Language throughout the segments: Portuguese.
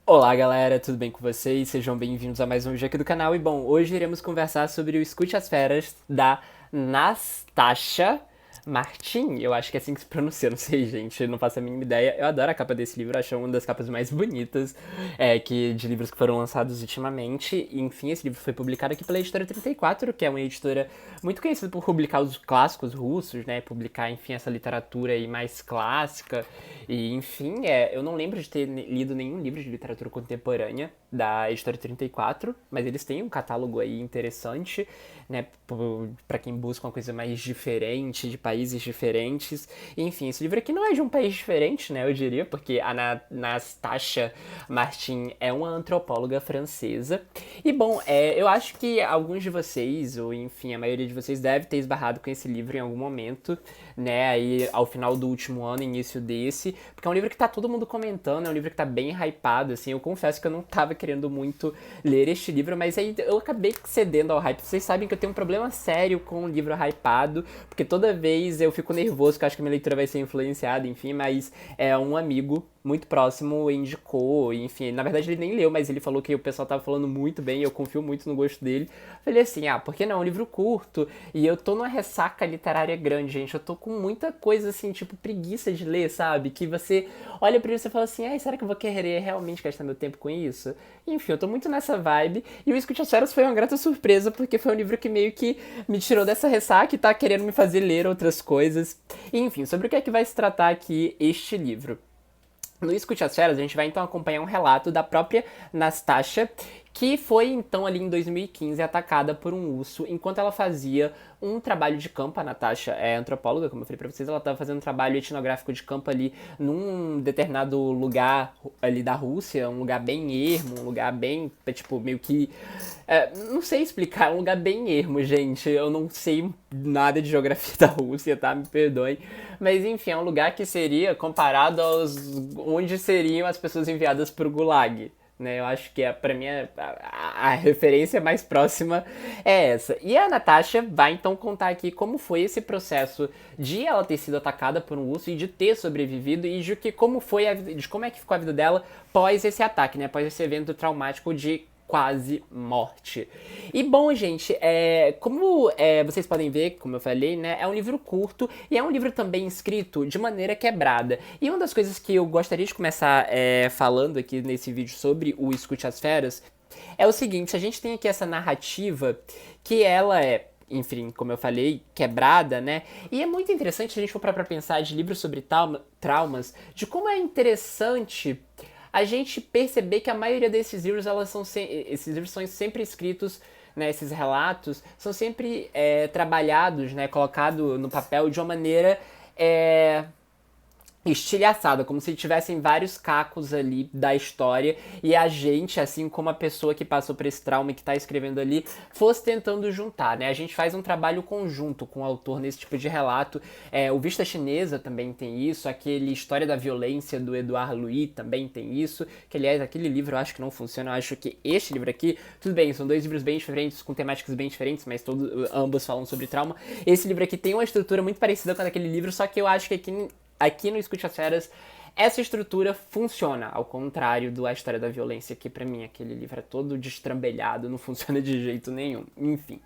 Olá galera, tudo bem com vocês? Sejam bem-vindos a mais um vídeo aqui do canal. E bom, hoje iremos conversar sobre o Escute as Feras da Nastasha Martin. Eu acho que é assim que se pronuncia, não sei, gente, não faço a mínima ideia. Eu adoro a capa desse livro, acho uma das capas mais bonitas de livros que foram lançados ultimamente. E, enfim, esse livro foi publicado aqui pela editora 34, que é uma editora muito conhecida por publicar os clássicos russos, né? Publicar, enfim, essa literatura aí mais clássica. E, enfim, eu não lembro de ter lido nenhum livro de literatura contemporânea da editora 34, mas eles têm um catálogo aí interessante, né, para quem busca uma coisa mais diferente, de países diferentes. E, enfim, esse livro aqui não é de um país diferente, né, eu diria, porque a Nastasha Martin é uma antropóloga francesa. E, bom, eu acho que alguns de vocês, ou enfim, a maioria de vocês deve ter esbarrado com esse livro em algum momento, né, aí ao final do último ano, início desse, porque é um livro que tá todo mundo comentando, é um livro que tá bem hypado, assim. Eu confesso que eu não tava querendo muito ler este livro, mas aí eu acabei cedendo ao hype. Vocês sabem que eu tenho um problema sério com um livro hypado, porque toda vez eu fico nervoso, porque eu acho que a minha leitura vai ser influenciada, enfim, mas um amigo muito próximo indicou, enfim, na verdade ele nem leu, mas ele falou que o pessoal tava falando muito bem, eu confio muito no gosto dele. Falei assim, por que não? É um livro curto, e eu tô numa ressaca literária grande, gente, eu tô com muita coisa assim, tipo, preguiça de ler, sabe? Que você olha pra isso e fala assim, será que eu vou querer realmente gastar meu tempo com isso? Enfim, eu tô muito nessa vibe, e o Escute as Feras foi uma grata surpresa, porque foi um livro que meio que me tirou dessa ressaca e tá querendo me fazer ler outras coisas. E, enfim, sobre o que é que vai se tratar aqui este livro? No Escute as Feras, a gente vai então acompanhar um relato da própria Nastasha, que foi então ali em 2015 atacada por um urso enquanto ela fazia um trabalho de campo. A Natasha é antropóloga, como eu falei pra vocês, ela estava fazendo um trabalho etnográfico de campo ali num determinado lugar ali da Rússia, um lugar bem ermo, um lugar bem, tipo, meio que... não sei explicar, é um lugar bem ermo, gente. Eu não sei nada de geografia da Rússia, tá? Me perdoem. Mas enfim, é um lugar que seria comparado aos onde seriam as pessoas enviadas pro Gulag. Né, eu acho que para mim a referência mais próxima é essa. E a Natasha vai então contar aqui como foi esse processo de ela ter sido atacada por um urso e de ter sobrevivido e de que como foi de como é que ficou a vida dela pós esse ataque, né? Após esse evento traumático de quase morte. E bom, gente, como vocês podem ver, como eu falei, né, é um livro curto e é um livro também escrito de maneira quebrada. E uma das coisas que eu gostaria de começar falando aqui nesse vídeo sobre o Escute as Feras é o seguinte: a gente tem aqui essa narrativa que ela enfim, como eu falei, quebrada, né? E é muito interessante se a gente for pra pensar de livros sobre traumas, de como é interessante a gente perceber que a maioria desses livros, esses livros são sempre escritos, né, esses relatos, são sempre trabalhados, né, colocado no papel de uma maneira estilhaçada, como se tivessem vários cacos ali da história e a gente, assim como a pessoa que passou por esse trauma e que tá escrevendo ali, fosse tentando juntar, né? A gente faz um trabalho conjunto com o autor nesse tipo de relato. O Vista Chinesa também tem isso, aquele História da Violência do Edouard Louis também tem isso, que aliás, aquele livro eu acho que não funciona, eu acho que este livro aqui, tudo bem, são dois livros bem diferentes, com temáticas bem diferentes, mas ambos falam sobre trauma. Esse livro aqui tem uma estrutura muito parecida com aquele livro, só que eu acho que aqui no Escute as Feras, essa estrutura funciona, ao contrário do A História da Violência, que pra mim aquele livro é todo destrambelhado, não funciona de jeito nenhum. Enfim.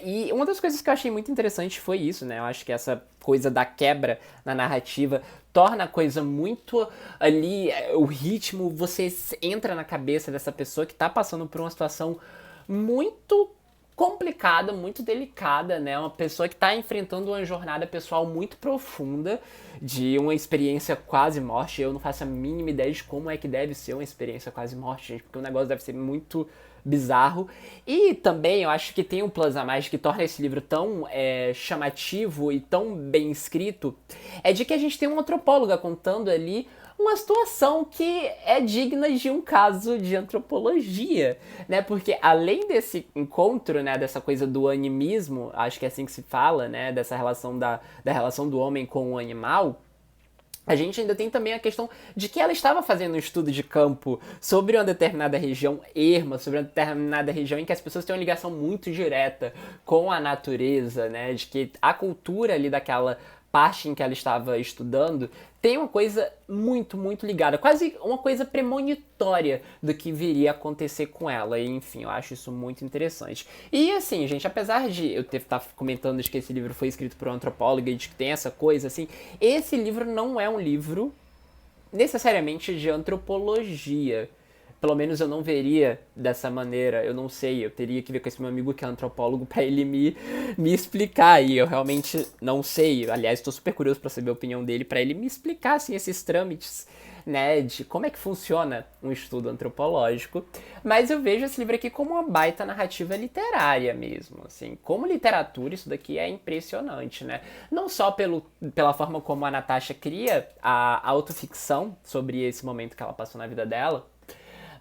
E uma das coisas que eu achei muito interessante foi isso, né? Eu acho que essa coisa da quebra na narrativa torna a coisa muito ali, o ritmo, você entra na cabeça dessa pessoa que tá passando por uma situação muito complicada, muito delicada, né? Uma pessoa que está enfrentando uma jornada pessoal muito profunda, de uma experiência quase morte. Eu não faço a mínima ideia de como é que deve ser uma experiência quase morte, gente, porque o negócio deve ser muito bizarro. E também eu acho que tem um plus a mais que torna esse livro tão chamativo e tão bem escrito, é de que a gente tem uma antropóloga contando ali uma situação que é digna de um caso de antropologia, né? Porque além desse encontro, né, dessa coisa do animismo, acho que é assim que se fala, né, dessa relação da relação do homem com o animal, a gente ainda tem também a questão de que ela estava fazendo um estudo de campo sobre uma determinada região erma, sobre uma determinada região em que as pessoas têm uma ligação muito direta com a natureza, né? De que a cultura ali daquela parte em que ela estava estudando, tem uma coisa muito, muito ligada, quase uma coisa premonitória do que viria a acontecer com ela. E, enfim, eu acho isso muito interessante. E assim, gente, apesar de eu estar comentando de que esse livro foi escrito por um antropólogo e de que tem essa coisa, assim, esse livro não é um livro necessariamente de antropologia. Pelo menos eu não veria dessa maneira, eu não sei, eu teria que ver com esse meu amigo que é antropólogo pra ele me explicar, e eu realmente não sei. Aliás, estou super curioso pra saber a opinião dele, pra ele me explicar, assim, esses trâmites, né, de como é que funciona um estudo antropológico. Mas eu vejo esse livro aqui como uma baita narrativa literária mesmo, assim. Como literatura, isso daqui é impressionante, né? Não só pela forma como a Natasha cria a autoficção sobre esse momento que ela passou na vida dela,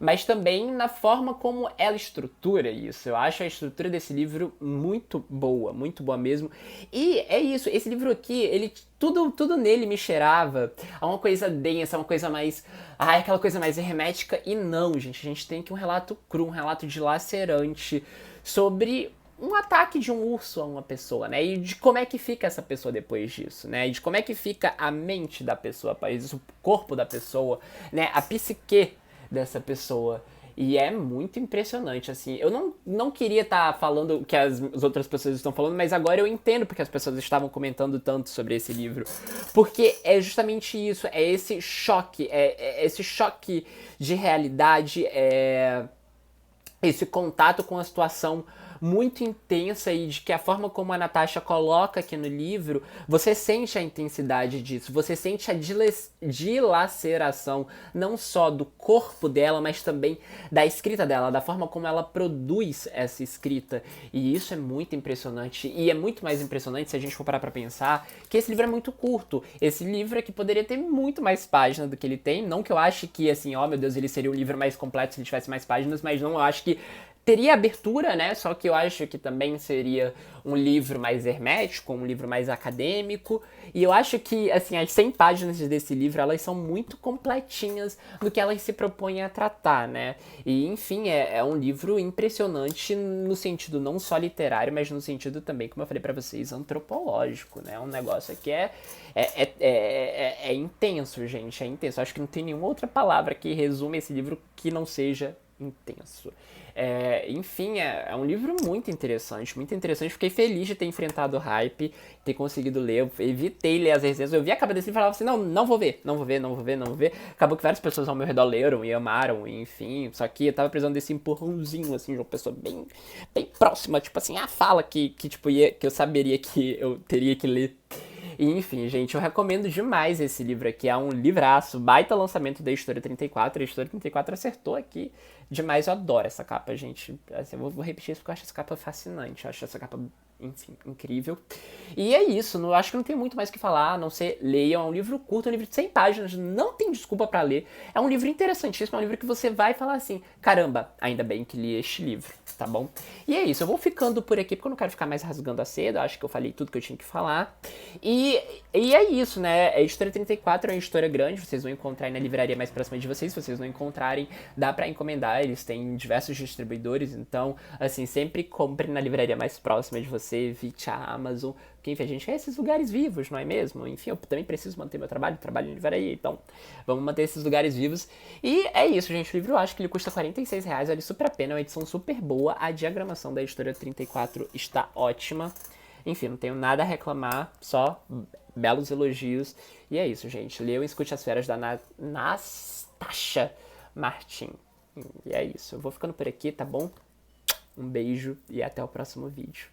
mas também na forma como ela estrutura isso. Eu acho a estrutura desse livro muito boa mesmo. E é isso, esse livro aqui, ele tudo nele me cheirava a uma coisa densa, uma coisa mais, aquela coisa mais hermética. E não, gente, a gente tem aqui um relato cru, um relato dilacerante sobre um ataque de um urso a uma pessoa, né? E de como é que fica essa pessoa depois disso, né? E de como é que fica a mente da pessoa após isso, o corpo da pessoa, né? A psique dessa pessoa. E é muito impressionante, assim. Eu não queria estar falando o que as outras pessoas estão falando, mas agora eu entendo porque as pessoas estavam comentando tanto sobre esse livro. Porque é justamente isso, é esse choque, é esse choque de realidade, esse contato com a situação muito intensa e de que a forma como a Natasha coloca aqui no livro, você sente a intensidade disso, você sente a dilaceração não só do corpo dela, mas também da escrita dela, da forma como ela produz essa escrita. E isso é muito impressionante, e é muito mais impressionante se a gente for parar pra pensar que esse livro é muito curto. Esse livro aqui poderia ter muito mais páginas do que ele tem, não que eu ache que, assim, ó, meu Deus, ele seria um livro mais completo se ele tivesse mais páginas, mas não, eu acho que teria abertura, né? Só que eu acho que também seria um livro mais hermético, um livro mais acadêmico. E eu acho que, assim, as 100 páginas desse livro, elas são muito completinhas no que elas se propõem a tratar, né? E, enfim, é um livro impressionante no sentido não só literário, mas no sentido também, como eu falei pra vocês, antropológico, né? Um negócio que é intenso, gente, é intenso. Acho que não tem nenhuma outra palavra que resume esse livro que não seja intenso. Enfim, é um livro muito interessante, muito interessante. Fiquei feliz de ter enfrentado o hype, ter conseguido ler. Eu evitei ler as resenhas. Eu vi a capa desse livro e falava assim: não vou ver. Acabou que várias pessoas ao meu redor leram e amaram, enfim. Só que eu tava precisando desse empurrãozinho, assim, de uma pessoa bem próxima, tipo assim, fala que tipo, que eu saberia que eu teria que ler. E, enfim, gente, eu recomendo demais esse livro aqui. É um livraço, baita lançamento da Editora 34. A Editora 34 acertou aqui demais. Eu adoro essa capa, gente. Assim, eu vou repetir isso porque eu acho essa capa fascinante. Eu acho essa capa, enfim, incrível. E é isso, não, acho que não tem muito mais o que falar, a não ser leiam. É um livro curto, é um livro de 100 páginas, não tem desculpa pra ler. É um livro interessantíssimo, é um livro que você vai falar assim, caramba, ainda bem que li este livro, tá bom? E é isso, eu vou ficando por aqui porque eu não quero ficar mais rasgando a seda, acho que eu falei tudo que eu tinha que falar. E é isso, né? A Editora 34 é uma editora grande, vocês vão encontrar aí na livraria mais próxima de vocês, se vocês não encontrarem, dá pra encomendar, eles têm diversos distribuidores, então, assim, sempre compre na livraria mais próxima de você, evite a Amazon, porque enfim, a gente quer esses lugares vivos, não é mesmo? Enfim, eu também preciso manter meu trabalho em livraria, então vamos manter esses lugares vivos. E é isso, gente, o livro eu acho que ele custa R$46, vale super a pena, é uma edição super boa, a diagramação da Editora 34 está ótima. Enfim, não tenho nada a reclamar, só belos elogios. E é isso, gente. Leiam e escute as feras da Natasha Martin. E é isso. Eu vou ficando por aqui, tá bom? Um beijo e até o próximo vídeo.